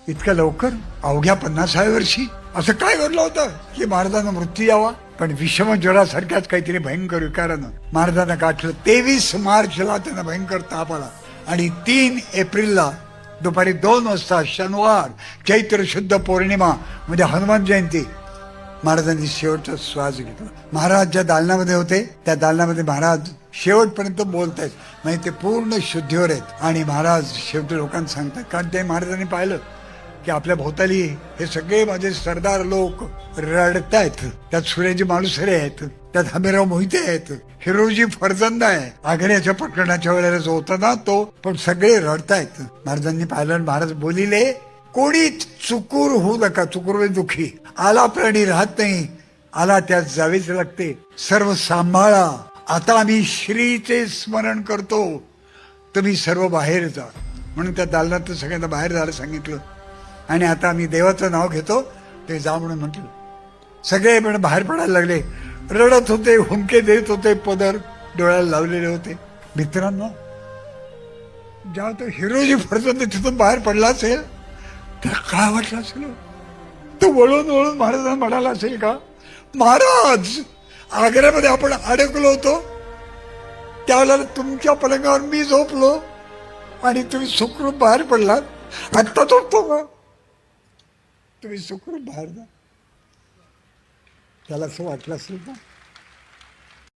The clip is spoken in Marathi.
इतक्या लवकर अवघ्या 50व्या वर्षी असं काय घडलं होतं की महाराजांना मृत्यू यावा? पण विषम ज्वरासारख्याच काहीतरी भयंकर विकारानं महाराजांना गाठलं. 23 मार्चला त्यांना भयंकर ताप आला आणि 3 एप्रिलला दुपारी 2 वाजता शनिवार चैत्र शुद्ध पौर्णिमा म्हणजे हनुमान जयंती महाराजांनी शेवटचा श्वास घेतला. महाराज ज्या दालनामध्ये होते त्या दालनामध्ये महाराज शेवटपर्यंत बोलत आहेत, म्हणजे ते पूर्ण शुद्धीवर आहेत. आणि महाराज शेवटी लोकांना सांगतात, कारण ते महाराजांनी पाहिलं की आपल्या भोवताली हे सगळे माझे सरदार लोक रडतायत. त्यात सुरेजी मालुसरे आहेत, त्यात हमीराव मोहिते आहेत, हिरोजी फर्जंद आहे. आग्र्याच्या प्रकरणाच्या वेळेला जो होता ना तो, पण सगळे रडतायत. महाराजांनी पाहिलं, महाराज बोलिले, कोणी चुकूर होऊ नका. चुकूर म्हणजे दुःखी. आला प्राणी राहत नाही, आला त्यात जावेच लागते. सर्व सांभाळा. आता आम्ही श्रीचे स्मरण करतो, तुम्ही सर्व बाहेर जा. म्हणून त्या दालनात सगळ्यांना बाहेर जायला सांगितलं. आणि आता आम्ही देवाचं नाव घेतो, ते जा म्हणून म्हटलं. सगळे पण बाहेर पडायला लागले. रडत होते, हुंके देत होते, पदर डोळ्याला लावलेले होते. मित्रांनो, जेव्हा तो हिरोजी फर्जंद तिथून बाहेर पडला असेल त्याला काय वाटलं असेल? तो वळून वळून महाराजांना म्हणाला असेल का, महाराज आग्र्यामध्ये आपण अडकलो होतो, त्यावेळेला तुमच्या पलंगावर मी झोपलो आणि तुम्ही सुखरूप बाहेर पडलात. आत्ता झोपतो का? तुम्ही सुखरूप बाहेर जा. त्याला असं वाटलं असेल का?